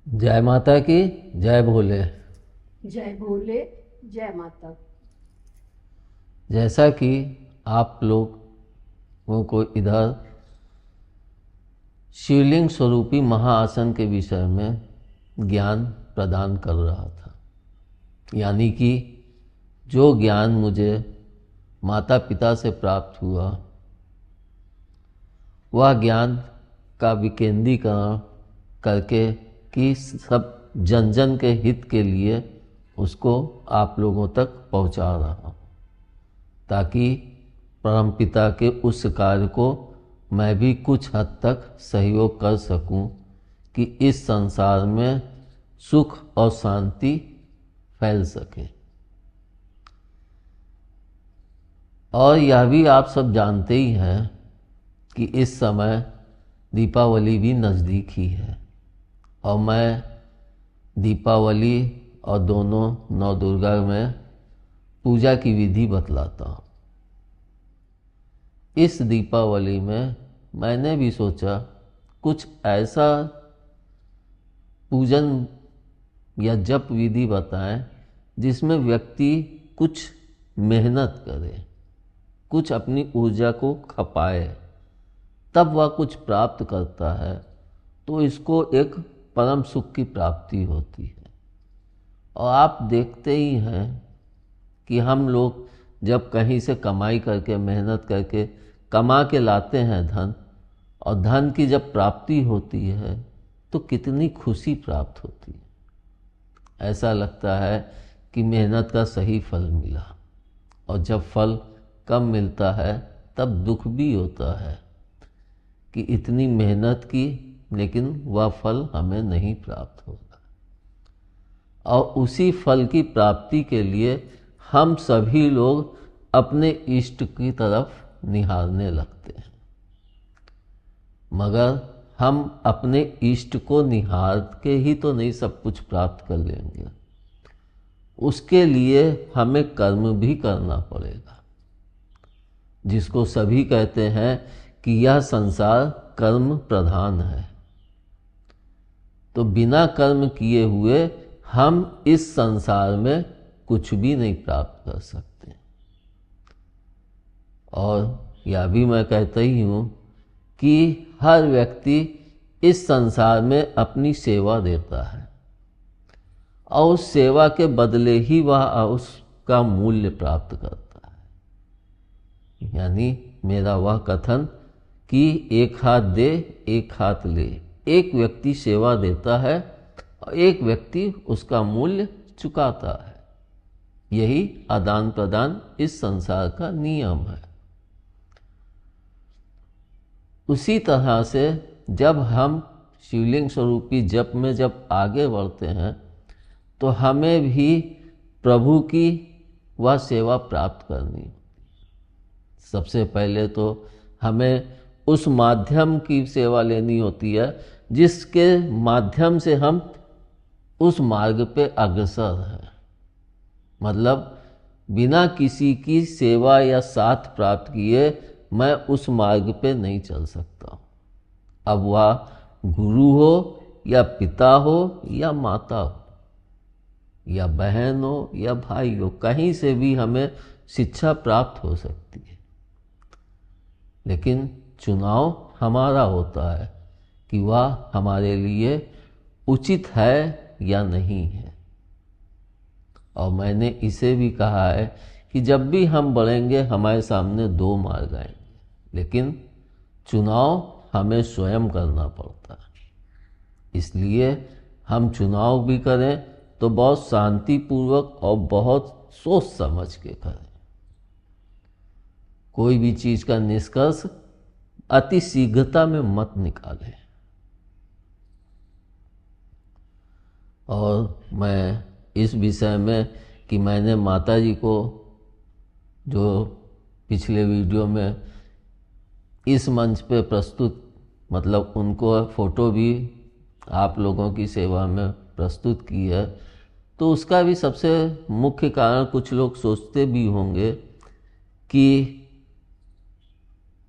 जय माता की। जय भोले। जय भोले। जय माता। जैसा कि आप लोगों को इधर शिवलिंग स्वरूपी महाआसन के विषय में ज्ञान प्रदान कर रहा था, यानी कि जो ज्ञान मुझे माता पिता से प्राप्त हुआ वह ज्ञान का विकेंद्रीकरण करके कि सब जन जन के हित के लिए उसको आप लोगों तक पहुंचा रहा हूं, ताकि परमपिता के उस कार्य को मैं भी कुछ हद तक सहयोग कर सकूं कि इस संसार में सुख और शांति फैल सके। और यह भी आप सब जानते ही हैं कि इस समय दीपावली भी नज़दीक ही है, और मैं दीपावली और दोनों नौ दुर्गा में पूजा की विधि बतलाता हूँ। इस दीपावली में मैंने भी सोचा कुछ ऐसा पूजन या जप विधि बताएं जिसमें व्यक्ति कुछ मेहनत करे, कुछ अपनी ऊर्जा को खपाए, तब वह कुछ प्राप्त करता है तो इसको एक परम सुख की प्राप्ति होती है। और आप देखते ही हैं कि हम लोग जब कहीं से कमाई करके मेहनत करके कमा के लाते हैं धन, और धन की जब प्राप्ति होती है तो कितनी खुशी प्राप्त होती है। ऐसा लगता है कि मेहनत का सही फल मिला, और जब फल कम मिलता है तब दुख भी होता है कि इतनी मेहनत की लेकिन वह फल हमें नहीं प्राप्त होगा। और उसी फल की प्राप्ति के लिए हम सभी लोग अपने इष्ट की तरफ निहारने लगते हैं, मगर हम अपने इष्ट को निहार के ही तो नहीं सब कुछ प्राप्त कर लेंगे। उसके लिए हमें कर्म भी करना पड़ेगा, जिसको सभी कहते हैं कि यह संसार कर्म प्रधान है। तो बिना कर्म किए हुए हम इस संसार में कुछ भी नहीं प्राप्त कर सकते। और यह भी मैं कहता ही हूँ कि हर व्यक्ति इस संसार में अपनी सेवा देता है, और उस सेवा के बदले ही वह उसका मूल्य प्राप्त करता है। यानी मेरा वह कथन कि एक हाथ दे एक हाथ ले, एक व्यक्ति सेवा देता है और एक व्यक्ति उसका मूल्य चुकाता है। यही आदान प्रदान इस संसार का नियम है। उसी तरह से जब हम शिवलिंग स्वरूपी जप में जब आगे बढ़ते हैं तो हमें भी प्रभु की वह सेवा प्राप्त करनी होती है। सबसे पहले तो हमें उस माध्यम की सेवा लेनी होती है जिसके माध्यम से हम उस मार्ग पे अग्रसर हैं। मतलब बिना किसी की सेवा या साथ प्राप्त किए मैं उस मार्ग पे नहीं चल सकता। अब वह गुरु हो या पिता हो या माता हो या बहन हो या भाई हो, कहीं से भी हमें शिक्षा प्राप्त हो सकती है, लेकिन चुनाव हमारा होता है कि वह हमारे लिए उचित है या नहीं है। और मैंने इसे भी कहा है कि जब भी हम बढ़ेंगे हमारे सामने दो मार्ग आएंगे, लेकिन चुनाव हमें स्वयं करना पड़ता है। इसलिए हम चुनाव भी करें तो बहुत शांतिपूर्वक और बहुत सोच समझ के करें। कोई भी चीज का निष्कर्ष अति शीघ्रता में मत निकालें। और मैं इस विषय में कि मैंने माता जी को जो पिछले वीडियो में इस मंच पे प्रस्तुत, मतलब उनको फोटो भी आप लोगों की सेवा में प्रस्तुत की है, तो उसका भी सबसे मुख्य कारण कुछ लोग सोचते भी होंगे कि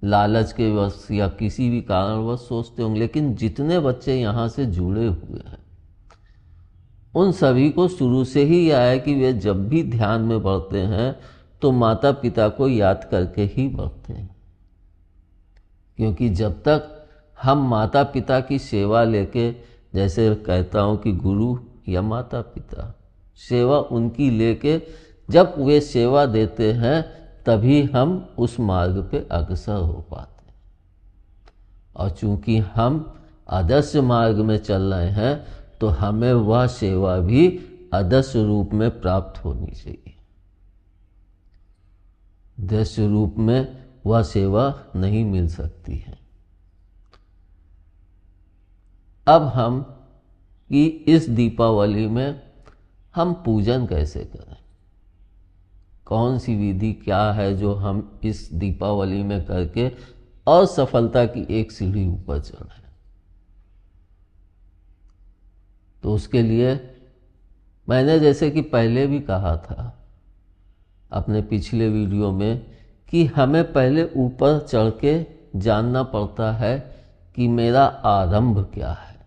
लालच के वश या किसी भी कारणवश सोचते होंगे, लेकिन जितने बच्चे यहाँ से जुड़े हुए हैं उन सभी को शुरू से ही यह है कि वे जब भी ध्यान में बढ़ते हैं तो माता पिता को याद करके ही बढ़ते हैं, क्योंकि जब तक हम माता पिता की सेवा लेके, जैसे कहता हूँ कि गुरु या माता पिता, सेवा उनकी लेके जब वे सेवा देते हैं तभी हम उस मार्ग पे अग्रसर हो पाते हैं। और चूंकि हम आदर्श मार्ग में चल रहे हैं तो हमें वह सेवा भी आदर्श रूप में प्राप्त होनी चाहिए। दृश्य रूप में वह सेवा नहीं मिल सकती है। अब हम कि इस दीपावली में हम पूजन कैसे करें, कौन सी विधि क्या है जो हम इस दीपावली में करके और सफलता की एक सीढ़ी ऊपर चढ़ें। तो उसके लिए मैंने जैसे कि पहले भी कहा था अपने पिछले वीडियो में कि हमें पहले ऊपर चढ़ के जानना पड़ता है कि मेरा आरंभ क्या है।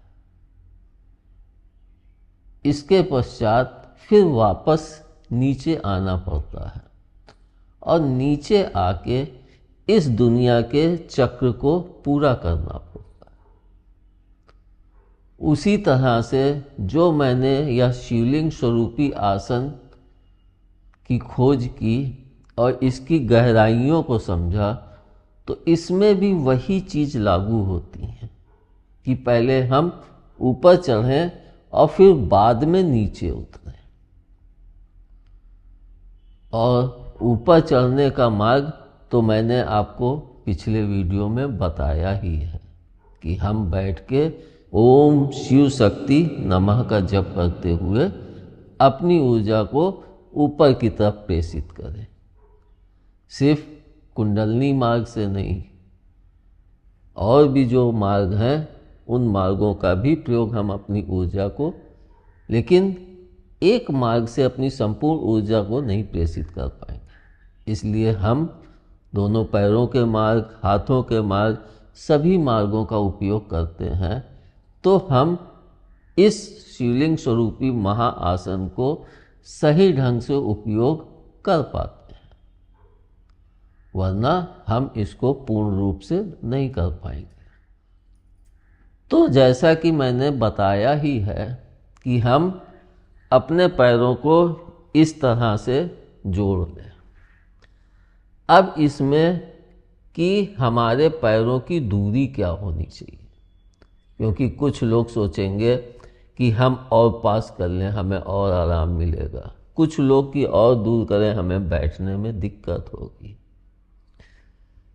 इसके पश्चात फिर वापस नीचे आना पड़ता है और नीचे आके इस दुनिया के चक्र को पूरा करना पड़ता है। उसी तरह से जो मैंने यह शिवलिंग स्वरूपी आसन की खोज की और इसकी गहराइयों को समझा, तो इसमें भी वही चीज़ लागू होती है कि पहले हम ऊपर चढ़ें और फिर बाद में नीचे उतरें। और ऊपर चढ़ने का मार्ग तो मैंने आपको पिछले वीडियो में बताया ही है कि हम बैठ के ओम शिव शक्ति नमः का जप करते हुए अपनी ऊर्जा को ऊपर की तरफ प्रेषित करें। सिर्फ कुंडलनी मार्ग से नहीं, और भी जो मार्ग हैं उन मार्गों का भी प्रयोग हम अपनी ऊर्जा को, लेकिन एक मार्ग से अपनी संपूर्ण ऊर्जा को नहीं प्रेषित कर पाएंगे। इसलिए हम दोनों पैरों के मार्ग, हाथों के मार्ग, सभी मार्गों का उपयोग करते हैं, तो हम इस शिवलिंग स्वरूपी महाआसन को सही ढंग से उपयोग कर पाते हैं, वरना हम इसको पूर्ण रूप से नहीं कर पाएंगे। तो जैसा कि मैंने बताया ही है कि हम अपने पैरों को इस तरह से जोड़ लें। अब इसमें कि हमारे पैरों की दूरी क्या होनी चाहिए, क्योंकि कुछ लोग सोचेंगे कि हम और पास कर लें हमें और आराम मिलेगा, कुछ लोग कि और दूर करें हमें बैठने में दिक्कत होगी।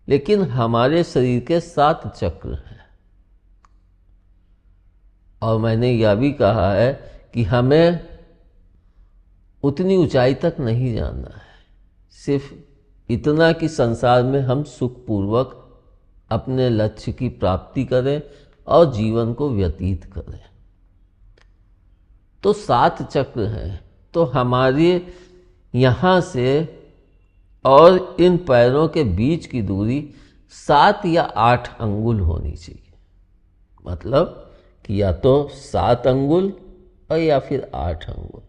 लेकिन हमारे शरीर के 7 चक्र हैं और मैंने यह भी कहा है कि हमें उतनी ऊंचाई तक नहीं जाना है, सिर्फ इतना कि संसार में हम सुखपूर्वक अपने लक्ष्य की प्राप्ति करें और जीवन को व्यतीत करें। तो 7 चक्र हैं, तो हमारे यहाँ से और इन पैरों के बीच की दूरी 7 या 8 अंगुल होनी चाहिए। मतलब कि या तो 7 अंगुल और या फिर 8 अंगुल,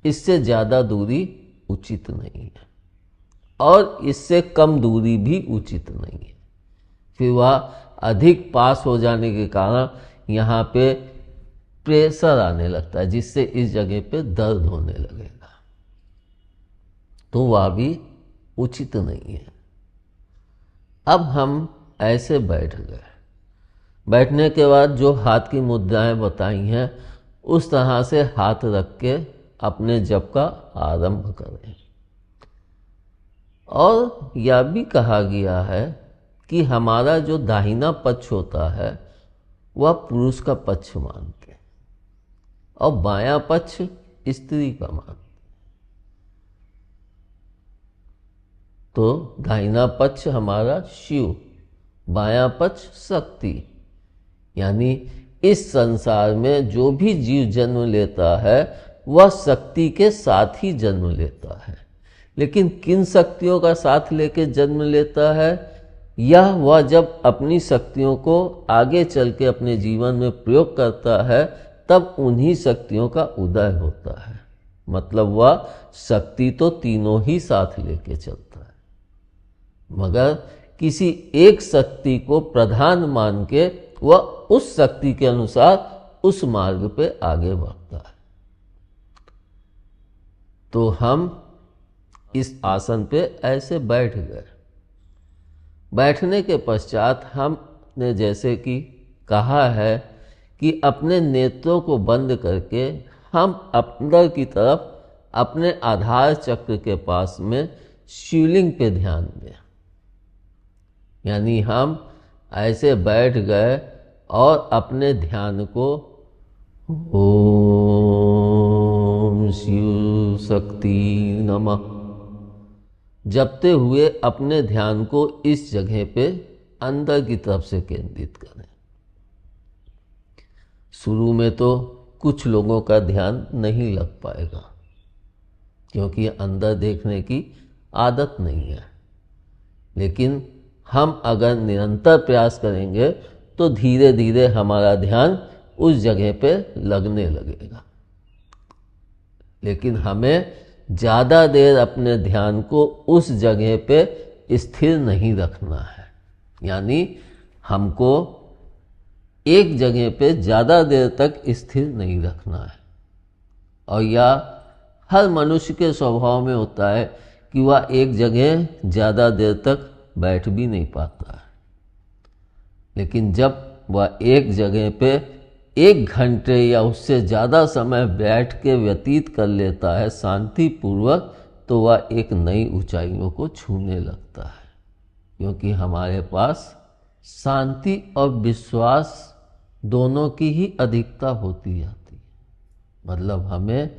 इससे ज़्यादा दूरी उचित नहीं है और इससे कम दूरी भी उचित नहीं है। फिर वह अधिक पास हो जाने के कारण यहाँ पे प्रेशर आने लगता है, जिससे इस जगह पे दर्द होने लगेगा, तो वह भी उचित नहीं है। अब हम ऐसे बैठ गए, बैठने के बाद जो हाथ की मुद्राएं बताई हैं उस तरह से हाथ रख के अपने जप का आरंभ करें। और यह भी कहा गया है कि हमारा जो दाहिना पक्ष होता है वह पुरुष का पक्ष मानते हैं और बायां पक्ष स्त्री का मानते हैं। तो दाहिना पक्ष हमारा शिव, बायां पक्ष शक्ति। यानी इस संसार में जो भी जीव जन्म लेता है वह शक्ति के साथ ही जन्म लेता है, लेकिन किन शक्तियों का साथ लेके जन्म लेता है, यह वह जब अपनी शक्तियों को आगे चल के अपने जीवन में प्रयोग करता है तब उन्हीं शक्तियों का उदय होता है। मतलब वह शक्ति तो तीनों ही साथ लेके चलता है, मगर किसी एक शक्ति को प्रधान मान के वह उस शक्ति के अनुसार उस मार्ग पे आगे बढ़ता है। तो हम इस आसन पे ऐसे बैठ गए। बैठने के पश्चात हमने जैसे कि कहा है कि अपने नेत्रों को बंद करके हम अंदर की तरफ अपने आधार चक्र के पास में शिवलिंग पे ध्यान दें। यानी हम ऐसे बैठ गए और अपने ध्यान को ओम शिव शक्ति नमः जपते हुए अपने ध्यान को इस जगह पे अंदर की तरफ से केंद्रित करें। शुरू में तो कुछ लोगों का ध्यान नहीं लग पाएगा, क्योंकि अंदर देखने की आदत नहीं है। लेकिन हम अगर निरंतर प्रयास करेंगे तो धीरे धीरे हमारा ध्यान उस जगह पे लगने लगेगा। लेकिन हमें ज़्यादा देर अपने ध्यान को उस जगह पे स्थिर नहीं रखना है। यानी हमको एक जगह पे ज़्यादा देर तक स्थिर नहीं रखना है। और या हर मनुष्य के स्वभाव में होता है कि वह एक जगह ज़्यादा देर तक बैठ भी नहीं पाता है। लेकिन जब वह एक जगह पे 1 घंटे या उससे ज़्यादा समय बैठ के व्यतीत कर लेता है शांतिपूर्वक, तो वह एक नई ऊंचाइयों को छूने लगता है। क्योंकि हमारे पास शांति और विश्वास दोनों की ही अधिकता होती जाती है। मतलब हमें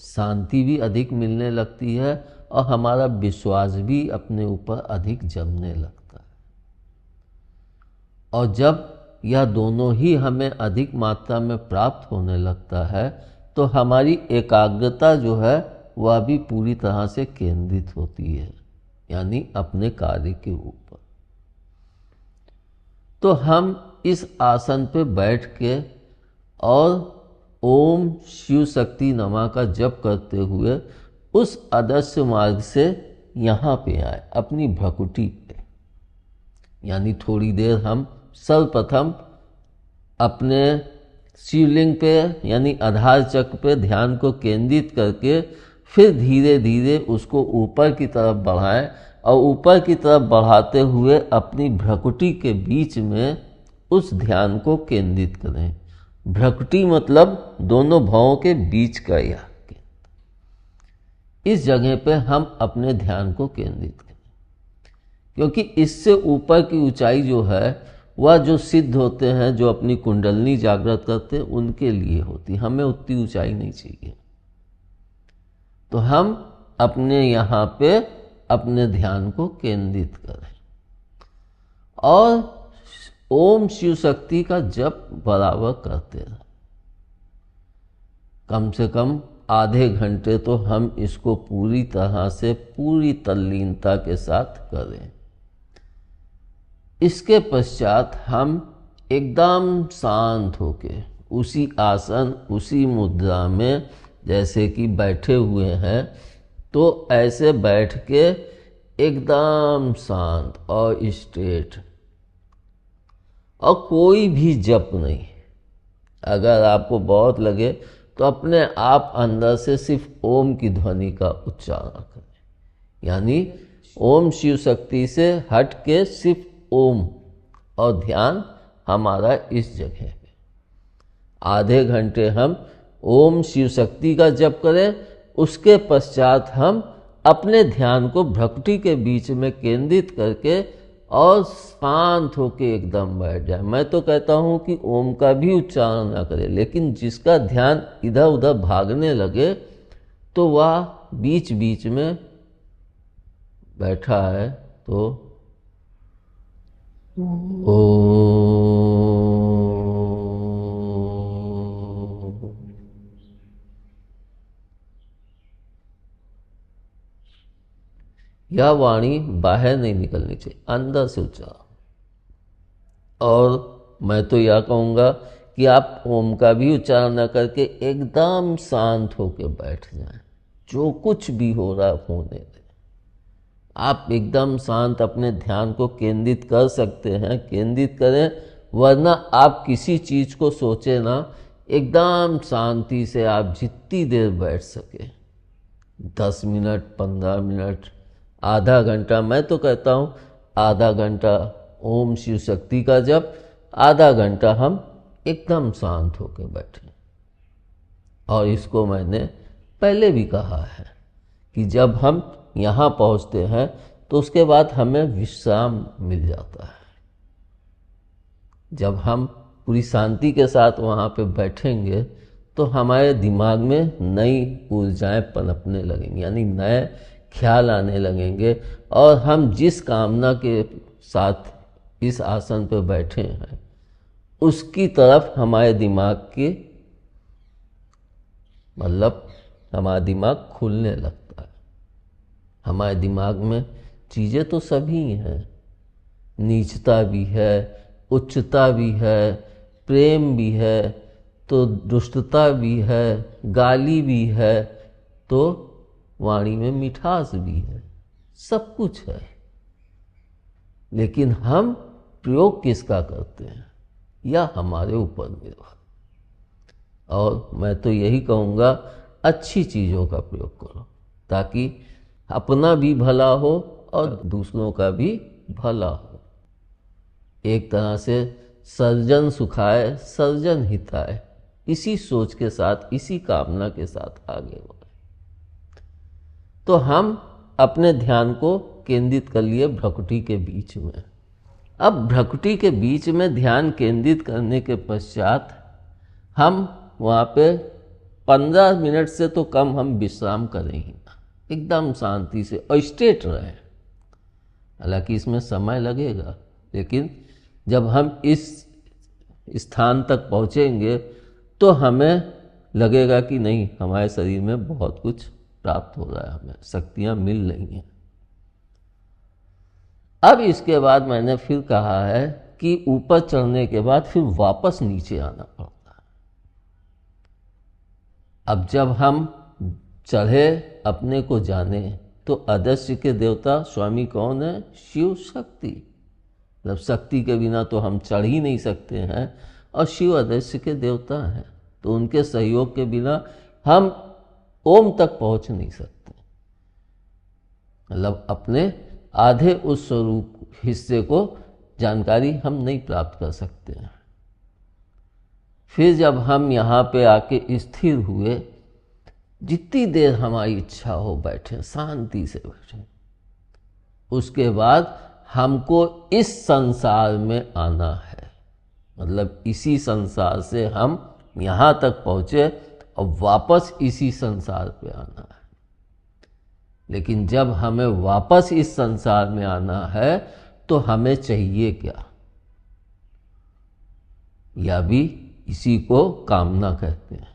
शांति भी अधिक मिलने लगती है और हमारा विश्वास भी अपने ऊपर अधिक जमने लगता है। और जब यह दोनों ही हमें अधिक मात्रा में प्राप्त होने लगता है तो हमारी एकाग्रता जो है वह भी पूरी तरह से केंद्रित होती है, यानी अपने कार्य के ऊपर। तो हम इस आसन पे बैठ के और ओम शिव शक्ति नमः का जप करते हुए उस अदृश्य मार्ग से यहाँ पे आए, अपनी भ्रकुटी पे। यानी थोड़ी देर हम सर्वप्रथम अपने शिवलिंग पे यानी आधार चक्र पे ध्यान को केंद्रित करके फिर धीरे धीरे उसको ऊपर की तरफ बढ़ाएं और ऊपर की तरफ बढ़ाते हुए अपनी भ्रकुटी के बीच में उस ध्यान को केंद्रित करें। भ्रकुटी मतलब दोनों भवों के बीच का यह इस जगह पे हम अपने ध्यान को केंद्रित करें, क्योंकि इससे ऊपर की ऊंचाई जो है वह जो सिद्ध होते हैं, जो अपनी कुंडलनी जागृत करते हैं, उनके लिए होती। हमें उतनी ऊंचाई नहीं चाहिए। तो हम अपने यहाँ पे अपने ध्यान को केंद्रित करें और ओम शिव शक्ति का जप बराबर करते रहें। कम से कम आधे घंटे तो हम इसको पूरी तरह से पूरी तल्लीनता के साथ करें। इसके पश्चात हम एकदम शांत होके उसी आसन उसी मुद्रा में जैसे कि बैठे हुए हैं, तो ऐसे बैठ के एकदम शांत और स्ट्रेट और कोई भी जप नहीं। अगर आपको बहुत लगे तो अपने आप अंदर से सिर्फ ओम की ध्वनि का उच्चारण करें। यानी ओम शिव शक्ति से हट के सिर्फ ओम और ध्यान हमारा इस जगह पे। आधे घंटे हम ओम शिव शक्ति का जप करें, उसके पश्चात हम अपने ध्यान को भ्रकुटी के बीच में केंद्रित करके और शांत होके एकदम बैठ जाए। मैं तो कहता हूँ कि ओम का भी उच्चारण ना करे, लेकिन जिसका ध्यान इधर उधर भागने लगे तो वह बीच बीच में बैठा है तो यह वाणी बाहर नहीं निकलनी चाहिए, अंदर से उच्चारण। और मैं तो यह कहूँगा कि आप ओम का भी उच्चारण न करके एकदम शांत होकर बैठ जाएं। जो कुछ भी हो रहा है होने दें। आप एकदम शांत अपने ध्यान को केंद्रित कर सकते हैं, केंद्रित करें, वरना आप किसी चीज़ को सोचे ना, एकदम शांति से आप जितनी देर बैठ सके, 10 मिनट, 15 मिनट, आधा घंटा, मैं तो कहता हूँ आधा घंटा ओम शिव शक्ति का जप, आधा घंटा हम एकदम शांत होकर बैठे। और इसको मैंने पहले भी कहा है कि जब हम यहाँ पहुँचते हैं तो उसके बाद हमें विश्राम मिल जाता है। जब हम पूरी शांति के साथ वहाँ पे बैठेंगे तो हमारे दिमाग में नई ऊर्जाएं पनपने लगेंगी, यानी नए ख्याल आने लगेंगे, और हम जिस कामना के साथ इस आसन पर बैठे हैं उसकी तरफ हमारे दिमाग के मतलब हमारा दिमाग खुलने लगता है। हमारे दिमाग में चीज़ें तो सभी हैं, नीचता भी है, उच्चता भी है, प्रेम भी है, तो दुष्टता भी है, गाली भी है, तो वाणी में मिठास भी है, सब कुछ है। लेकिन हम प्रयोग किसका करते हैं या हमारे ऊपर निर्भर। और मैं तो यही कहूँगा, अच्छी चीज़ों का प्रयोग करो ताकि अपना भी भला हो और दूसरों का भी भला हो। एक तरह से सर्जन सुखाए सर्जन हिताए, इसी सोच के साथ, इसी कामना के साथ आगे बढ़े। तो हम अपने ध्यान को केंद्रित कर लिए भ्रकुटी के बीच में। अब भ्रकुटी के बीच में ध्यान केंद्रित करने के पश्चात हम वहाँ पे 15 मिनट से तो कम हम विश्राम करें ही ना, एकदम शांति से और स्ट्रेट रहें। हालांकि इसमें समय लगेगा, लेकिन जब हम इस स्थान तक पहुँचेंगे तो हमें लगेगा कि नहीं, हमारे शरीर में बहुत कुछ प्राप्त हो रहा है, हमें शक्तियाँ मिल रही हैं। अब इसके बाद मैंने फिर कहा है कि ऊपर चढ़ने के बाद फिर वापस नीचे आना पड़ता है। अब जब हम चढ़े, अपने को जाने, तो अदृश्य के देवता स्वामी कौन है? शिव शक्ति। मतलब शक्ति के बिना तो हम चढ़ ही नहीं सकते हैं, और शिव अदृश्य के देवता हैं, तो उनके सहयोग के बिना हम ओम तक पहुंच नहीं सकते। मतलब अपने आधे उस स्वरूप हिस्से को जानकारी हम नहीं प्राप्त कर सकते हैं। फिर जब हम यहाँ पे आके स्थिर हुए, जितनी देर हमारी इच्छा हो बैठे, शांति से बैठे, उसके बाद हमको इस संसार में आना है। मतलब इसी संसार से हम यहाँ तक पहुँचे और वापस इसी संसार पे आना है। लेकिन जब हमें वापस इस संसार में आना है तो हमें चाहिए क्या? या भी इसी को कामना कहते हैं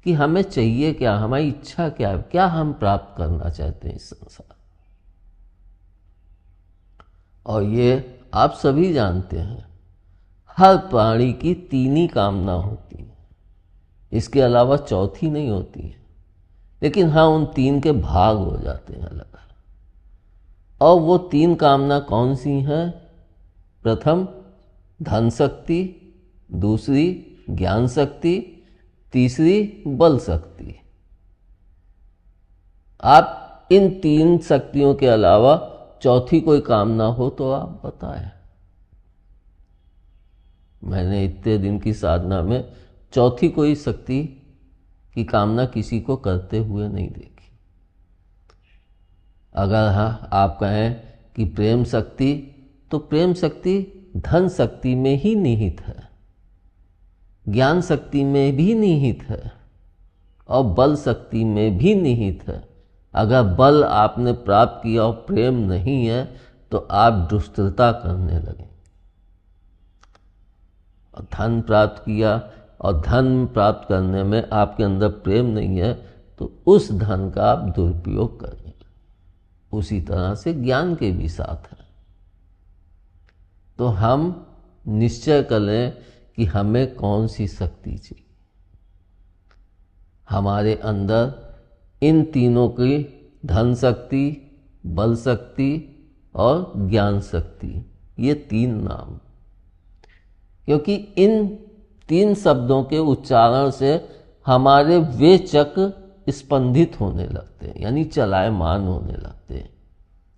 कि हमें चाहिए क्या, हमारी इच्छा क्या है, क्या हम प्राप्त करना चाहते हैं इस संसार। और ये आप सभी जानते हैं, हर प्राणी की 3 ही कामना होती है, इसके अलावा चौथी नहीं होती है। लेकिन हाँ, उन 3 के भाग हो जाते हैं अलग। और वो 3 कामना कौन सी हैं? प्रथम धन शक्ति, दूसरी ज्ञान शक्ति, तीसरी बल शक्ति। आप इन 3 शक्तियों के अलावा चौथी कोई कामना हो तो आप बताएं। मैंने इतने दिन की साधना में चौथी कोई शक्ति की कामना किसी को करते हुए नहीं देखी। अगर हाँ आप कहें कि प्रेम शक्ति, तो प्रेम शक्ति धन शक्ति में ही निहित है, ज्ञान शक्ति में भी निहित है, और बल शक्ति में भी निहित है। अगर बल आपने प्राप्त किया और प्रेम नहीं है तो आप दुष्टता करने लगे। और धन प्राप्त किया और धन प्राप्त करने में आपके अंदर प्रेम नहीं है तो उस धन का आप दुरुपयोग करें। उसी तरह से ज्ञान के भी साथ है। तो हम निश्चय कर लें कि हमें कौन सी शक्ति चाहिए। हमारे अंदर इन तीनों की धन शक्ति, बल शक्ति और ज्ञान शक्ति, ये तीन नाम, क्योंकि इन तीन शब्दों के उच्चारण से हमारे वे चक्र स्पंदित होने लगते हैं, यानी चलायमान होने लगते हैं।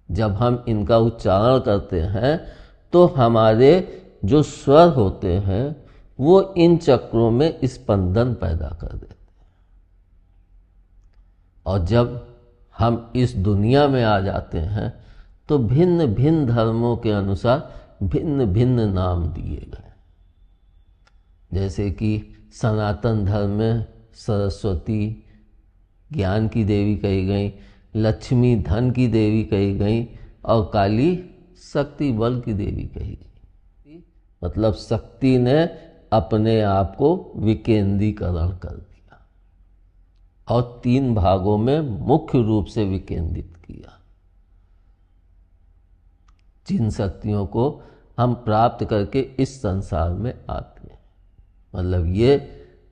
जब हम इनका उच्चारण करते हैं तो हमारे जो स्वर होते हैं वो इन चक्रों में स्पंदन पैदा कर देते हैं। और जब हम इस दुनिया में आ जाते हैं तो भिन्न भिन्न धर्मों के अनुसार भिन्न भिन्न नाम दिए गए। जैसे कि सनातन धर्म में सरस्वती ज्ञान की देवी कही गई, लक्ष्मी धन की देवी कही गई और काली शक्ति बल की देवी कही गई। मतलब शक्ति ने अपने आप को विकेंद्रीकरण कर दिया और तीन भागों में मुख्य रूप से विकेंद्रित किया, जिन शक्तियों को हम प्राप्त करके इस संसार में आते हैं। मतलब ये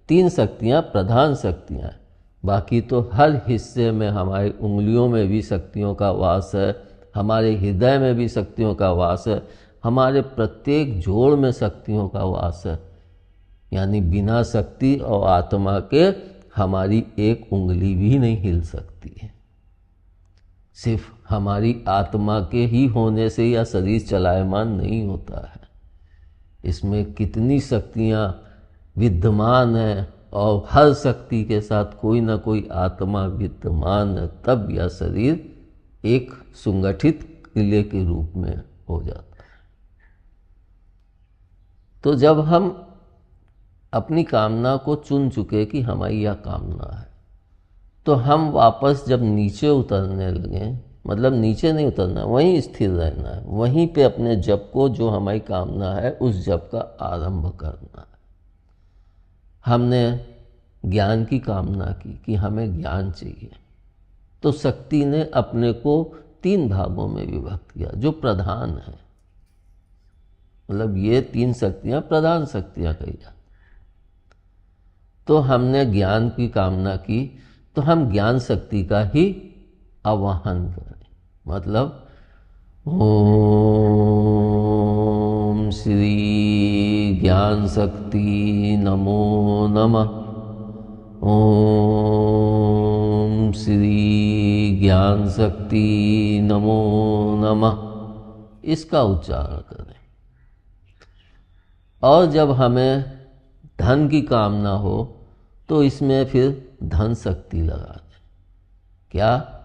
तीन शक्तियाँ प्रधान शक्तियाँ हैं। बाकी तो हर हिस्से में, हमारी उंगलियों में भी शक्तियों का वास है, हमारे हृदय में भी शक्तियों का वास है, हमारे प्रत्येक जोड़ में शक्तियों का वास है। यानी बिना शक्ति और आत्मा के हमारी एक उंगली भी नहीं हिल सकती है। सिर्फ हमारी आत्मा के ही होने से या शरीर चलायमान नहीं होता है। इसमें कितनी शक्तियाँ विद्यमान हैं और हर शक्ति के साथ कोई ना कोई आत्मा विद्यमान है, तब यह शरीर एक संगठित किले के रूप में हो जाता है। तो जब हम अपनी कामना को चुन चुके कि हमारी यह कामना है, तो हम वापस जब नीचे उतरने लगे, मतलब नीचे नहीं उतरना, वहीं स्थिर रहना है, वहीं पे अपने जप को, जो हमारी कामना है उस जप का आरंभ करना है। हमने ज्ञान की कामना की कि हमें ज्ञान चाहिए, तो शक्ति ने अपने को तीन भागों में विभक्त किया जो प्रधान है। मतलब ये तीन शक्तियां प्रधान शक्तियां कही जाती। तो हमने ज्ञान की कामना की, तो हम ज्ञान शक्ति का ही आवाहन करें। मतलब ओम श्री ज्ञान शक्ति नमो नमः, ओम श्री ज्ञान शक्ति नमो नमः, इसका उच्चारण करें। और जब हमें धन की कामना हो तो इसमें फिर धन शक्ति लगा दें। क्या?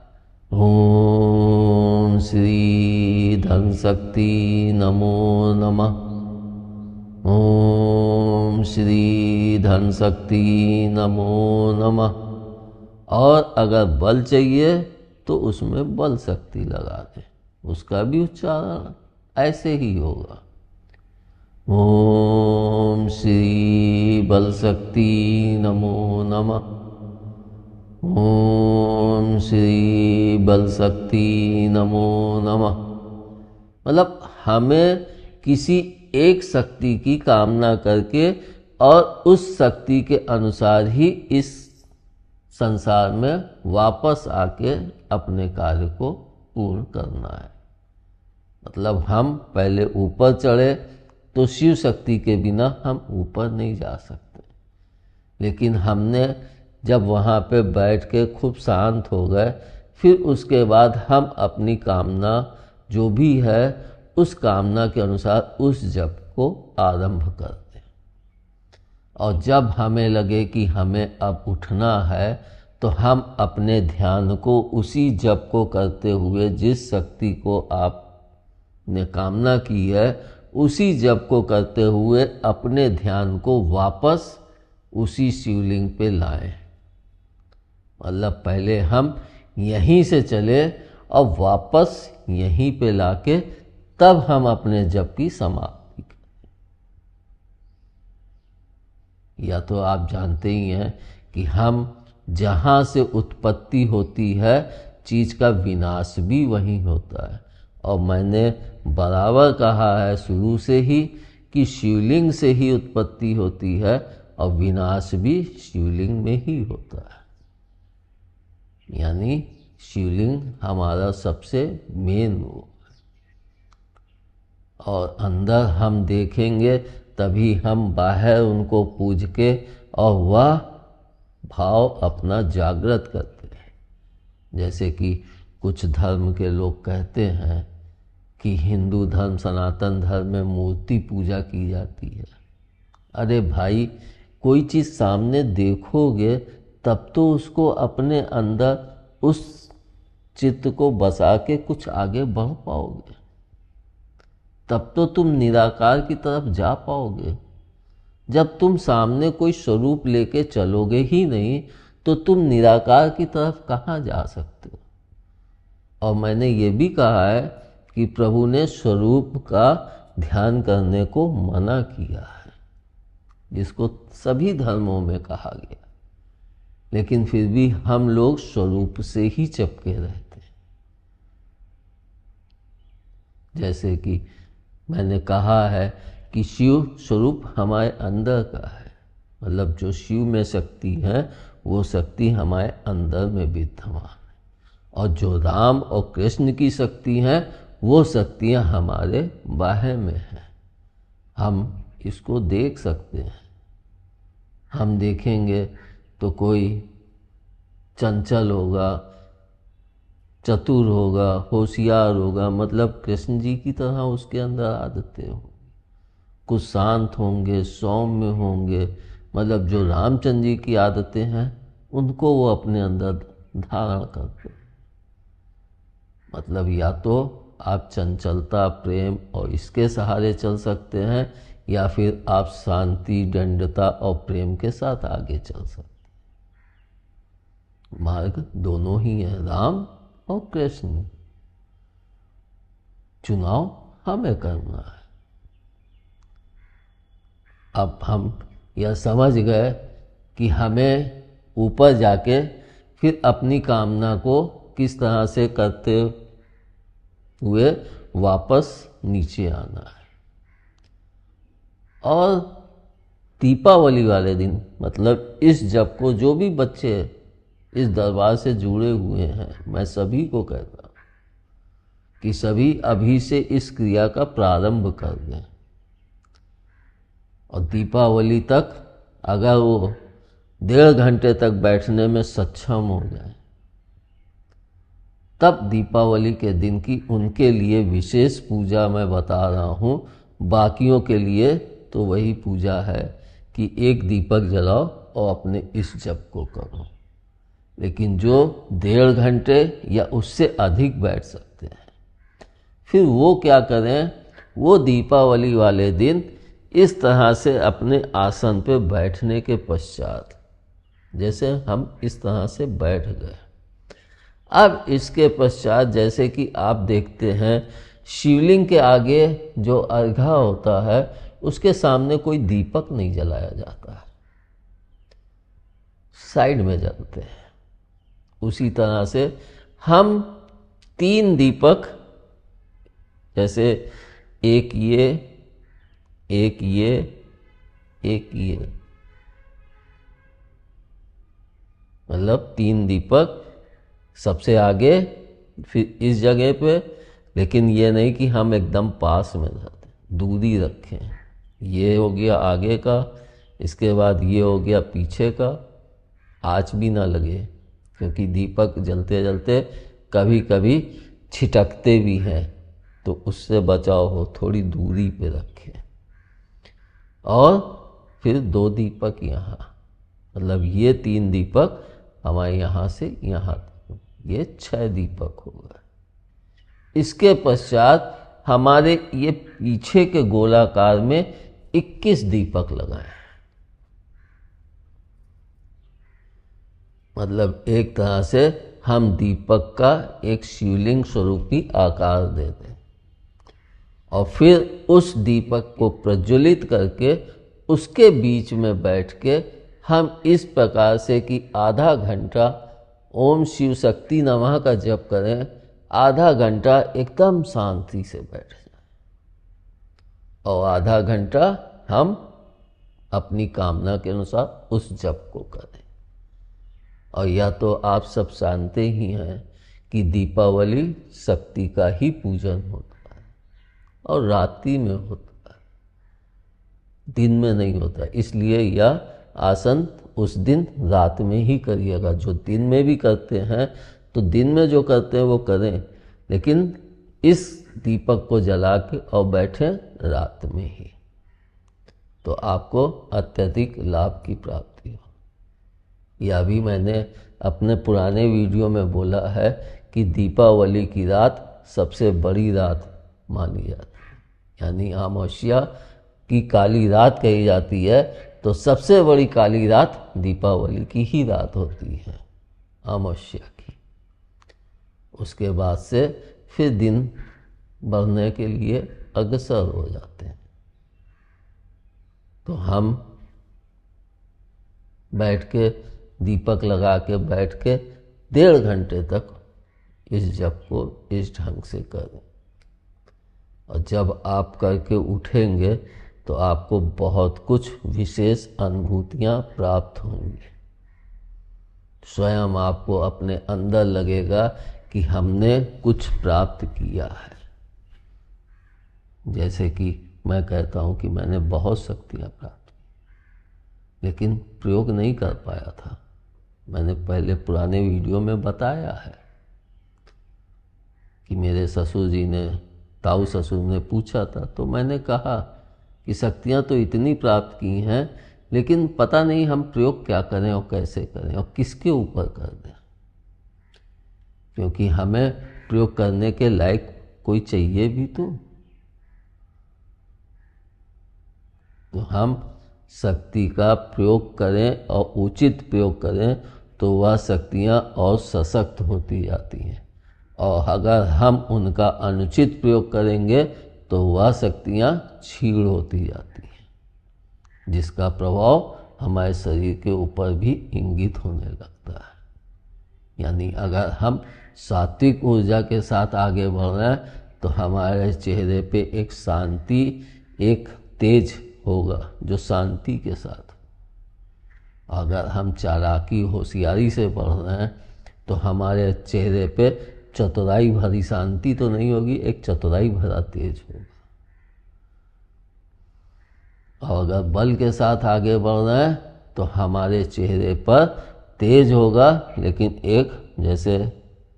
ओम श्री धन शक्ति नमो नमः, ओम श्री धन शक्ति नमो नमः। और अगर बल चाहिए तो उसमें बल शक्ति लगा दें, उसका भी उच्चारण ऐसे ही होगा। ओम श्री बल शक्ति नमो नमः, ओम श्री बल शक्ति नमो नमः। मतलब हमें किसी एक शक्ति की कामना करके और उस शक्ति के अनुसार ही इस संसार में वापस आके अपने कार्य को पूर्ण करना है। मतलब हम पहले ऊपर चढ़े तो शिव शक्ति के बिना हम ऊपर नहीं जा सकते, लेकिन हमने जब वहाँ पे बैठ के खूब शांत हो गए, फिर उसके बाद हम अपनी कामना जो भी है उस कामना के अनुसार उस जप को आरंभ करते हैं। और जब हमें लगे कि हमें अब उठना है तो हम अपने ध्यान को उसी जप को करते हुए, जिस शक्ति को आपने कामना की है उसी जप को करते हुए अपने ध्यान को वापस उसी शिवलिंग पे लाएं। मतलब पहले हम यहीं से चले और वापस यहीं पे लाके तब हम अपने जप की समाप्ति करें। या तो आप जानते ही हैं कि हम जहाँ से उत्पत्ति होती है चीज का विनाश भी वहीं होता है। और मैंने बराबर कहा है शुरू से ही कि शिवलिंग से ही उत्पत्ति होती है और विनाश भी शिवलिंग में ही होता है। यानी शिवलिंग हमारा सबसे मेन वो है, और अंदर हम देखेंगे तभी हम बाहर उनको पूज के और वह भाव अपना जागृत करते हैं। जैसे कि कुछ धर्म के लोग कहते हैं कि हिंदू धर्म सनातन धर्म में मूर्ति पूजा की जाती है। अरे भाई, कोई चीज़ सामने देखोगे तब तो उसको अपने अंदर उस चित्त को बसा के कुछ आगे बढ़ पाओगे, तब तो तुम निराकार की तरफ जा पाओगे। जब तुम सामने कोई स्वरूप लेके चलोगे ही नहीं तो तुम निराकार की तरफ कहाँ जा सकते हो। और मैंने ये भी कहा है कि प्रभु ने स्वरूप का ध्यान करने को मना किया है, जिसको सभी धर्मों में कहा गया, लेकिन फिर भी हम लोग स्वरूप से ही चिपके रहते हैं। जैसे कि मैंने कहा है कि शिव स्वरूप हमारे अंदर का है, मतलब जो शिव में शक्ति है वो शक्ति हमारे अंदर में विद्यमान है, और जो राम और कृष्ण की शक्ति हैं वो शक्तियाँ हमारे बाहर में हैं। हम इसको देख सकते हैं। हम देखेंगे तो कोई चंचल होगा, चतुर होगा, होशियार होगा, मतलब कृष्ण जी की तरह उसके अंदर आदतें होंगी। कुछ शांत होंगे, सौम्य होंगे, मतलब जो रामचंद्र जी की आदतें हैं उनको वो अपने अंदर धारण करते हैं। मतलब या तो आप चंचलता, प्रेम और इसके सहारे चल सकते हैं, या फिर आप शांति, दंडता और प्रेम के साथ आगे चल सकते हैं। मार्ग दोनों ही है, राम और कृष्ण। चुनाव हमें करना है। अब हम यह समझ गए कि हमें ऊपर जाके फिर अपनी कामना को किस तरह से करते हुए वापस नीचे आना है। और दीपावली वाले दिन, मतलब इस जप को जो भी बच्चे इस दरबार से जुड़े हुए हैं, मैं सभी को कहता हूँ कि सभी अभी से इस क्रिया का प्रारंभ कर दें, और दीपावली तक अगर वो 1.5 घंटे तक बैठने में सक्षम हो जाए, तब दीपावली के दिन की उनके लिए विशेष पूजा मैं बता रहा हूँ। बाकियों के लिए तो वही पूजा है कि एक दीपक जलाओ और अपने इस जप को करो। लेकिन जो 1.5 घंटे या उससे अधिक बैठ सकते हैं, फिर वो क्या करें, वो दीपावली वाले दिन इस तरह से अपने आसन पे बैठने के पश्चात, जैसे हम इस तरह से बैठ गए, अब इसके पश्चात जैसे कि आप देखते हैं शिवलिंग के आगे जो अर्घा होता है उसके सामने कोई दीपक नहीं जलाया जाता है, साइड में जलते हैं। उसी तरह से हम 3 दीपक, जैसे एक ये, एक ये, एक ये, मतलब 3 दीपक सबसे आगे, फिर इस जगह पे, लेकिन ये नहीं कि हम एकदम पास में रहते, दूरी रखें। ये हो गया आगे का, इसके बाद ये हो गया पीछे का, आँच भी ना लगे, क्योंकि दीपक जलते जलते कभी कभी छिटकते भी हैं, तो उससे बचाव हो, थोड़ी दूरी पे रखें। और फिर 2 दीपक यहाँ, मतलब ये 3 दीपक हमारे यहाँ से यहाँ, ये 6 दीपक हो गए। इसके पश्चात हमारे ये पीछे के गोलाकार में 21 दीपक लगाए, मतलब एक तरह से हम दीपक का एक शिवलिंग स्वरूपी आकार दे दें, और फिर उस दीपक को प्रज्वलित करके उसके बीच में बैठ के हम इस प्रकार से कि आधा घंटा ओम शिव शक्ति नमः का जप करें, आधा घंटा एकदम शांति से बैठ जाए। और आधा घंटा हम अपनी कामना के अनुसार उस जप को करें। और या तो आप सब जानते ही हैं कि दीपावली शक्ति का ही पूजन होता है और रात्रि में होता है, दिन में नहीं होता। इसलिए यह आसन उस दिन रात में ही करिएगा। जो दिन में भी करते हैं तो दिन में जो करते हैं वो करें, लेकिन इस दीपक को जला के और बैठें रात में ही, तो आपको अत्यधिक लाभ की प्राप्ति हो। यह भी मैंने अपने पुराने वीडियो में बोला है कि दीपावली की रात सबसे बड़ी रात मानी जाती है, यानी अमावस्या की काली रात कही जाती है, तो सबसे बड़ी काली रात दीपावली की ही रात होती है, अमावस्या की। उसके बाद से फिर दिन बढ़ने के लिए अग्रसर हो जाते हैं। तो हम बैठ के दीपक लगा के बैठ के 1.5 घंटे तक इस जप को इस ढंग से करें। और जब आप करके उठेंगे तो आपको बहुत कुछ विशेष अनुभूतियाँ प्राप्त होंगी। स्वयं आपको अपने अंदर लगेगा कि हमने कुछ प्राप्त किया है। जैसे कि मैं कहता हूँ कि मैंने बहुत शक्तियाँ प्राप्त की, लेकिन प्रयोग नहीं कर पाया था। मैंने पहले पुराने वीडियो में बताया है कि मेरे ससुर जी ने, ताऊ ससुर ने पूछा था, तो मैंने कहा कि शक्तियाँ तो इतनी प्राप्त की हैं, लेकिन पता नहीं हम प्रयोग क्या करें और कैसे करें और किसके ऊपर कर दें, क्योंकि हमें प्रयोग करने के लायक कोई चाहिए भी तो हम शक्ति का प्रयोग करें और उचित प्रयोग करें तो वह शक्तियाँ और सशक्त होती जाती हैं, और अगर हम उनका अनुचित प्रयोग करेंगे तो वह शक्तियाँ क्षीण होती जाती हैं, जिसका प्रभाव हमारे शरीर के ऊपर भी इंगित होने लगता है। यानी अगर हम सात्विक ऊर्जा के साथ आगे बढ़ रहे हैं तो हमारे चेहरे पे एक शांति, एक तेज होगा जो शांति के साथ। अगर हम चालाकी होशियारी से बढ़ रहे हैं तो हमारे चेहरे पे चतुराई भरी शांति तो नहीं होगी, एक चतुराई भरा तेज होगा। और अगर बल के साथ आगे बढ़ रहे हैं तो हमारे चेहरे पर तेज होगा, लेकिन एक जैसे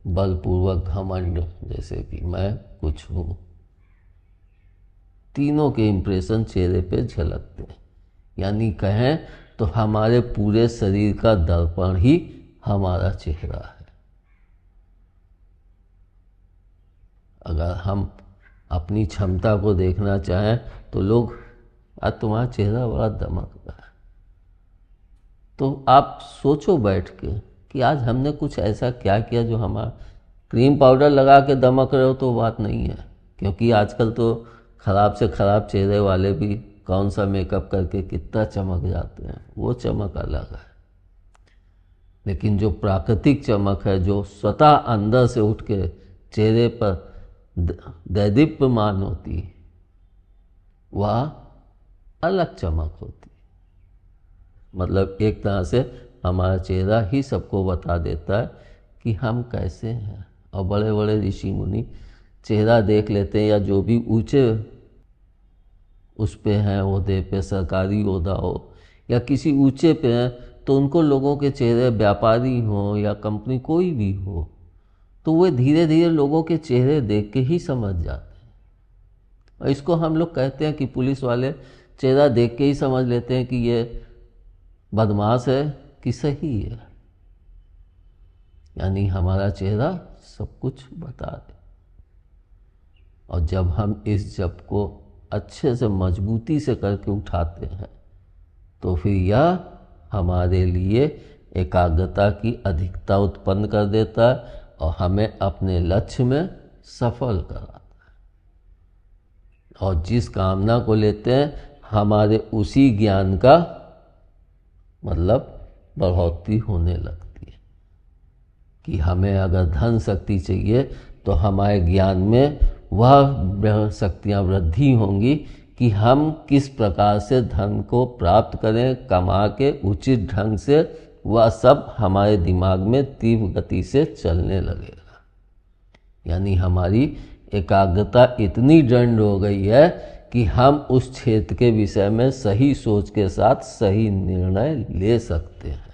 बलपूर्वक घमंड, जैसे कि मैं कुछ हूँ। तीनों के इंप्रेशन चेहरे पे झलकते हैं। यानी कहें तो हमारे पूरे शरीर का दर्पण ही हमारा चेहरा है। अगर हम अपनी क्षमता को देखना चाहें तो लोग, आज तुम्हारा चेहरा बड़ा दमक रहा है, तो आप सोचो बैठ के कि आज हमने कुछ ऐसा क्या किया जो हमारा, क्रीम पाउडर लगा के दमक रहे हो तो बात नहीं है, क्योंकि आजकल तो खराब से खराब चेहरे वाले भी कौन सा मेकअप करके कितना चमक जाते हैं, वो चमक अलग है। लेकिन जो प्राकृतिक चमक है, जो स्वतः अंदर से उठ के चेहरे पर दैदीप्यमान होती है, वह अलग चमक होती है। मतलब एक तरह से हमारा चेहरा ही सबको बता देता है कि हम कैसे हैं। और बड़े बड़े ऋषि मुनि चेहरा देख लेते हैं, या जो भी ऊंचे उस पे हैं, ओहदे पे, सरकारी ओहदा हो या किसी ऊंचे पे हैं, तो उनको लोगों के चेहरे, व्यापारी हो या कंपनी कोई भी हो, तो वे धीरे धीरे लोगों के चेहरे देख के ही समझ जाते हैं। और इसको हम लोग कहते हैं कि पुलिस वाले चेहरा देख के ही समझ लेते हैं कि ये बदमाश है कि सही है। यानी हमारा चेहरा सब कुछ बता दे। और जब हम इस जप को अच्छे से मजबूती से करके उठाते हैं तो फिर यह हमारे लिए एकाग्रता की अधिकता उत्पन्न कर देता है और हमें अपने लक्ष्य में सफल कराता है। और जिस कामना को लेते हैं, हमारे उसी ज्ञान का मतलब बढ़ोतरी होने लगती है। कि हमें अगर धन शक्ति चाहिए तो हमारे ज्ञान में वह शक्तियाँ वृद्धि होंगी कि हम किस प्रकार से धन को प्राप्त करें, कमा के उचित ढंग से, वह सब हमारे दिमाग में तीव्र गति से चलने लगेगा। यानी हमारी एकाग्रता इतनी दृढ़ हो गई है कि हम उस क्षेत्र के विषय में सही सोच के साथ सही निर्णय ले सकते हैं।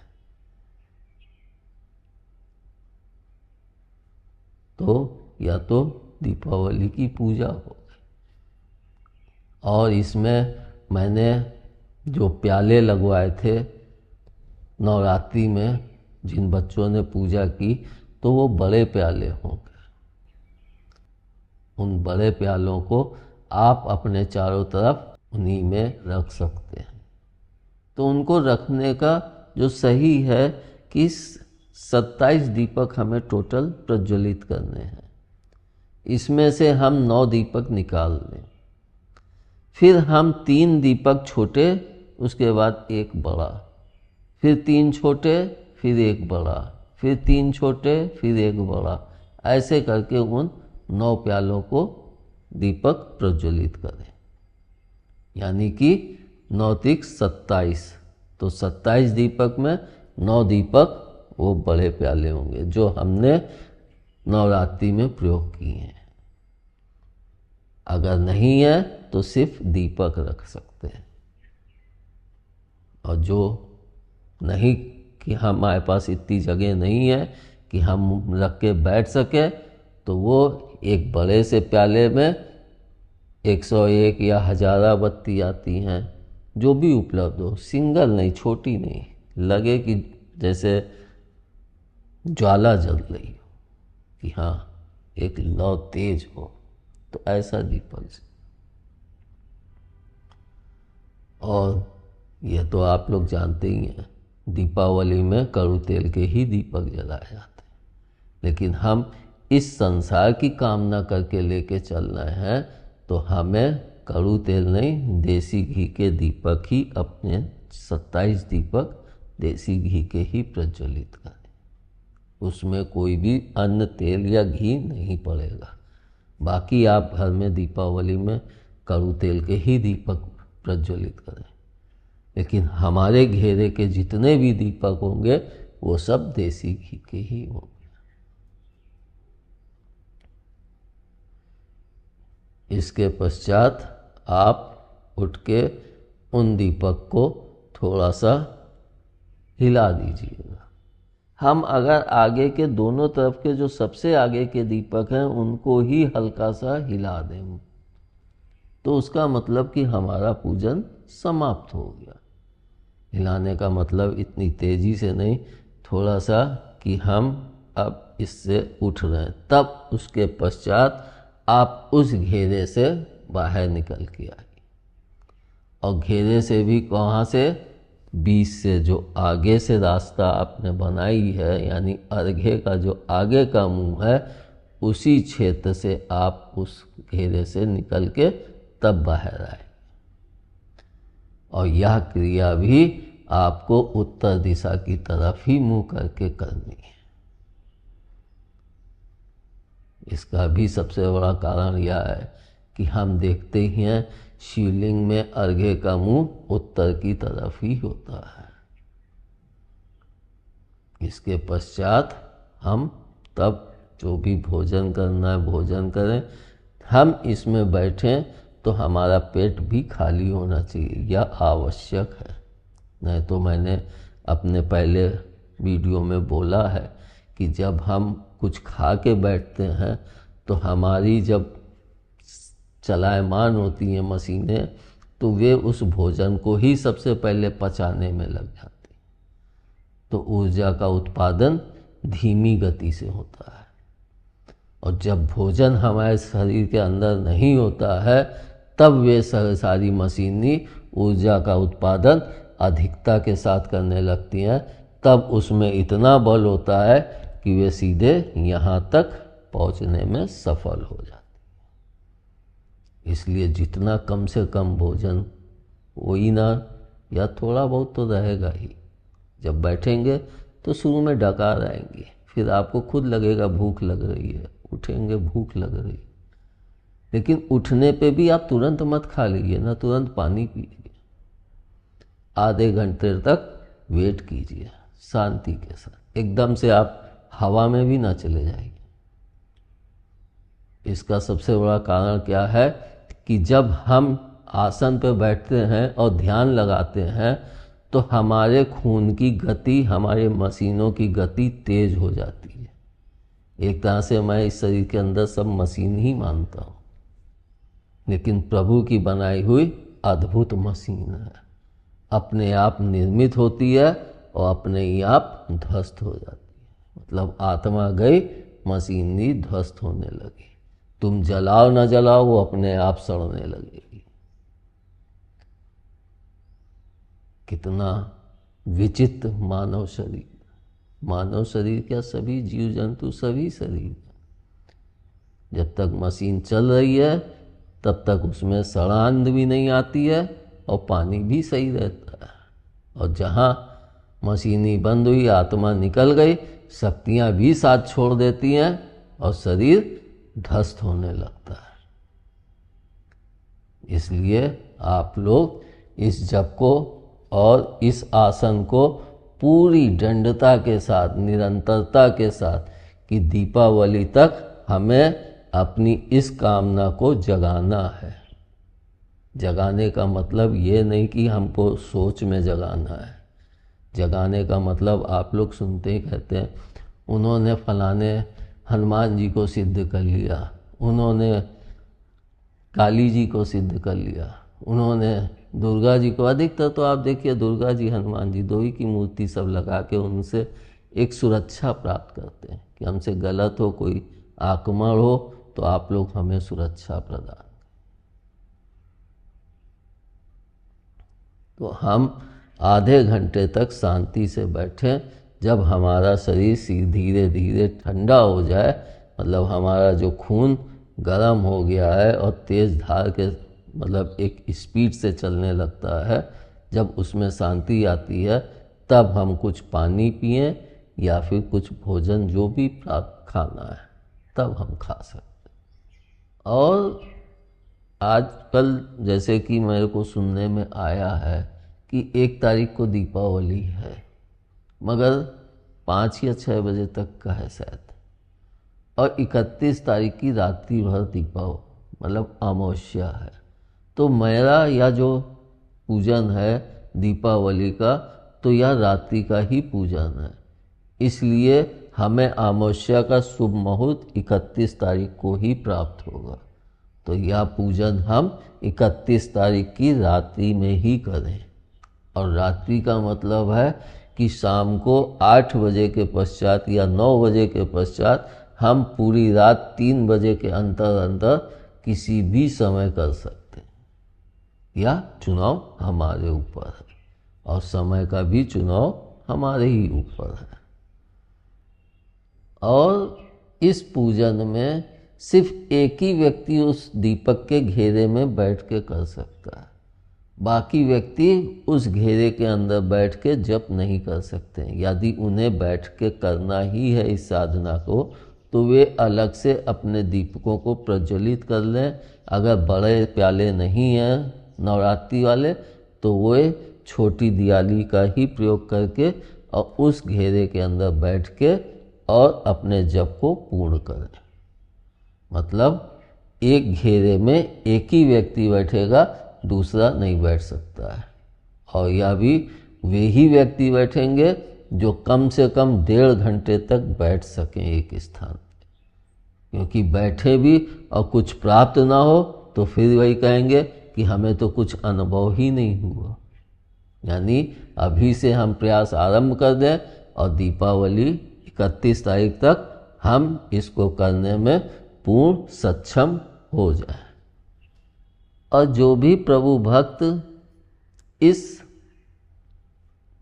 तो या तो दीपावली की पूजा हो गई, और इसमें मैंने जो प्याले लगवाए थे नवरात्रि में, जिन बच्चों ने पूजा की, तो वो बड़े प्याले होंगे। उन बड़े प्यालों को आप अपने चारों तरफ उन्हीं में रख सकते हैं। तो उनको रखने का जो सही है कि 27 दीपक हमें टोटल प्रज्वलित करने हैं। इसमें से हम 9 दीपक निकाल लें, फिर हम 3 दीपक छोटे, उसके बाद एक बड़ा, फिर 3 छोटे, फिर एक बड़ा, फिर 3 छोटे, फिर एक बड़ा, ऐसे करके उन 9 प्यालों को दीपक प्रज्वलित करें। यानी कि 9 तिक 27, तो 27 दीपक में 9 दीपक वो बड़े प्याले होंगे जो हमने नवरात्रि में प्रयोग किए हैं। अगर नहीं है तो सिर्फ दीपक रख सकते हैं, और जो नहीं, कि हमारे पास इतनी जगह नहीं है कि हम रख के बैठ सके, तो वो एक बड़े से प्याले में 101 या 1000 बत्ती आती हैं, जो भी उपलब्ध हो, सिंगल नहीं, छोटी नहीं, लगे कि जैसे ज्वाला जल रही हो, कि हाँ एक लौ तेज हो, तो ऐसा दीपक। और यह तो आप लोग जानते ही हैं, दीपावली में कड़ू तेल के ही दीपक जलाए जाते हैं, लेकिन हम इस संसार की कामना करके लेके चल रहे हैं, तो हमें कड़ू तेल नहीं, देसी घी के दीपक ही, अपने 27 दीपक देसी घी के ही प्रज्वलित करें। उसमें कोई भी अन्य तेल या घी नहीं पड़ेगा। बाकी आप घर में दीपावली में कड़ू तेल के ही दीपक प्रज्वलित करें, लेकिन हमारे घेरे के जितने भी दीपक होंगे वो सब देसी घी के ही होंगे। इसके पश्चात आप उठ के उन दीपक को थोड़ा सा हिला दीजिएगा। हम अगर आगे के दोनों तरफ के जो सबसे आगे के दीपक हैं उनको ही हल्का सा हिला दें, तो उसका मतलब कि हमारा पूजन समाप्त हो गया। हिलाने का मतलब इतनी तेजी से नहीं, थोड़ा सा कि हम अब इससे उठ रहे हैं। तब उसके पश्चात आप उस घेरे से बाहर निकल के आइए, और घेरे से भी कहाँ से, बीच से, जो आगे से रास्ता आपने बनाई है, यानी अर्घे का जो आगे का मुंह है, उसी क्षेत्र से आप उस घेरे से निकल के तब बाहर आए। और यह क्रिया भी आपको उत्तर दिशा की तरफ ही मुंह करके करनी है। इसका भी सबसे बड़ा कारण यह है कि हम देखते ही हैं शिवलिंग में अर्घे का मुंह उत्तर की तरफ ही होता है। इसके पश्चात हम तब जो भी भोजन करना है भोजन करें। हम इसमें बैठें तो हमारा पेट भी खाली होना चाहिए, यह आवश्यक है। नहीं तो मैंने अपने पहले वीडियो में बोला है कि जब हम कुछ खा के बैठते हैं तो हमारी जब चलायमान होती हैं मशीनें, तो वे उस भोजन को ही सबसे पहले पचाने में लग जाती, तो ऊर्जा का उत्पादन धीमी गति से होता है। और जब भोजन हमारे शरीर के अंदर नहीं होता है, तब वे सारी मशीनी ऊर्जा का उत्पादन अधिकता के साथ करने लगती हैं। तब उसमें इतना बल होता है कि वे सीधे यहाँ तक पहुँचने में सफल हो जाती है। इसलिए जितना कम से कम भोजन हो ही ना, या थोड़ा बहुत तो रहेगा ही। जब बैठेंगे तो शुरू में डकार आएंगे, फिर आपको खुद लगेगा भूख लग रही है, उठेंगे भूख लग रही है, लेकिन उठने पे भी आप तुरंत मत खा लीजिए ना, तुरंत पानी पीजिए, आधे घंटे तक वेट कीजिए शांति के साथ। एकदम से आप हवा में भी ना चले जाइए। इसका सबसे बड़ा कारण क्या है कि जब हम आसन पर बैठते हैं और ध्यान लगाते हैं तो हमारे खून की गति, हमारे मशीनों की गति तेज हो जाती है। एक तरह से मैं इस शरीर के अंदर सब मशीन ही मानता हूँ, लेकिन प्रभु की बनाई हुई अद्भुत मशीन है, अपने आप निर्मित होती है और अपने ही आप ध्वस्त हो जाती है। मतलब आत्मा गई, मशीनरी ध्वस्त होने लगी। तुम जलाओ ना जलाओ, वो अपने आप सड़ने लगेगी। कितना विचित्र मानव शरीर, मानव शरीर क्या, सभी जीव जंतु, सभी शरीर। जब तक मशीन चल रही है तब तक उसमें सड़ांध भी नहीं आती है और पानी भी सही रहता है। और जहाँ मशीनी बंद हुई, आत्मा निकल गई, शक्तियाँ भी साथ छोड़ देती हैं और शरीर ध्वस्त होने लगता है। इसलिए आप लोग इस जप को और इस आसन को पूरी दृढ़ता के साथ, निरंतरता के साथ, कि दीपावली तक हमें अपनी इस कामना को जगाना है। जगाने का मतलब ये नहीं कि हमको सोच में जगाना है। जगाने का मतलब आप लोग सुनते ही कहते हैं उन्होंने फलाने हनुमान जी को सिद्ध कर लिया, उन्होंने काली जी को सिद्ध कर लिया, उन्होंने दुर्गा जी को। अधिकतर तो आप देखिए दुर्गा जी, हनुमान जी, दो ही की मूर्ति सब लगा के उनसे एक सुरक्षा प्राप्त करते हैं कि हमसे गलत हो, कोई आक्रमण हो तो आप लोग हमें सुरक्षा प्रदान। तो हम आधे घंटे तक शांति से बैठें। जब हमारा शरीर धीरे धीरे ठंडा हो जाए, मतलब हमारा जो खून गर्म हो गया है और तेज धार के, मतलब एक स्पीड से चलने लगता है, जब उसमें शांति आती है तब हम कुछ पानी पिएं या फिर कुछ भोजन जो भी खाना है तब हम खा सकते हैं। और आजकल जैसे कि मेरे को सुनने में आया है कि 1 तारीख को दीपावली है, मगर 5 या 6 बजे तक का है शायद, और 31 तारीख की रात्रि भर दीपावली मतलब अमावस्या है। तो मेरा यह जो पूजन है दीपावली का, तो यह रात्रि का ही पूजन है। इसलिए हमें अमावस्या का शुभ मुहूर्त 31 तारीख को ही प्राप्त होगा। तो यह पूजन हम 31 तारीख की रात्रि में ही करें। और रात्रि का मतलब है कि शाम को 8 बजे के पश्चात या 9 बजे के पश्चात हम पूरी रात 3 बजे के अंदर किसी भी समय कर सकते हैं। यह चुनाव हमारे ऊपर है और समय का भी चुनाव हमारे ही ऊपर है। और इस पूजन में सिर्फ एक ही व्यक्ति उस दीपक के घेरे में बैठ के कर सकता है। बाकी व्यक्ति उस घेरे के अंदर बैठ के जप नहीं कर सकते। यदि उन्हें बैठ के करना ही है इस साधना को, तो वे अलग से अपने दीपकों को प्रज्वलित कर लें। अगर बड़े प्याले नहीं हैं नवरात्रि वाले, तो वे छोटी दियाली का ही प्रयोग करके और उस घेरे के अंदर बैठ के और अपने जप को पूर्ण करें। मतलब एक घेरे में एक ही व्यक्ति बैठेगा, दूसरा नहीं बैठ सकता है। और यह भी वे ही व्यक्ति बैठेंगे जो कम से कम 1.5 घंटे तक बैठ सकें एक स्थान पे। क्योंकि बैठे भी और कुछ प्राप्त ना हो तो फिर वही कहेंगे कि हमें तो कुछ अनुभव ही नहीं हुआ। यानी अभी से हम प्रयास आरंभ कर दें और दीपावली 31 तारीख तक हम इसको करने में पूर्ण सक्षम हो जाए। और जो भी प्रभु भक्त इस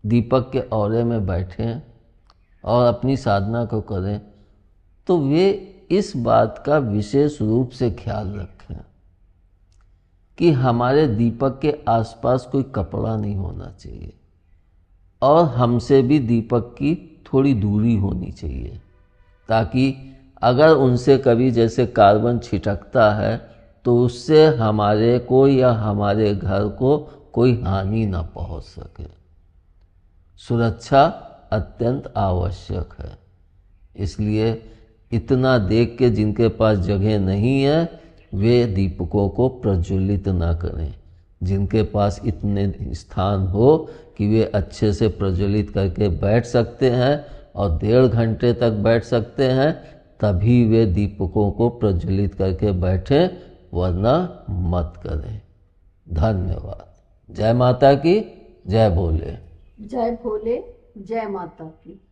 दीपक के औरे में बैठे हैं और अपनी साधना को करें, तो वे इस बात का विशेष रूप से ख्याल रखें कि हमारे दीपक के आसपास कोई कपड़ा नहीं होना चाहिए और हमसे भी दीपक की थोड़ी दूरी होनी चाहिए, ताकि अगर उनसे कभी जैसे कार्बन छिटकता है तो उससे हमारे को या हमारे घर को कोई हानि ना पहुंच सके। सुरक्षा अत्यंत आवश्यक है। इसलिए इतना देख के जिनके पास जगह नहीं है वे दीपकों को प्रज्वलित ना करें। जिनके पास इतने स्थान हो कि वे अच्छे से प्रज्वलित करके बैठ सकते हैं और 1.5 घंटे तक बैठ सकते हैं, तभी वे दीपकों को प्रज्वलित करके बैठें, वरना मत करें। धन्यवाद। जय माता की, जय भोले। जय भोले, जय माता की।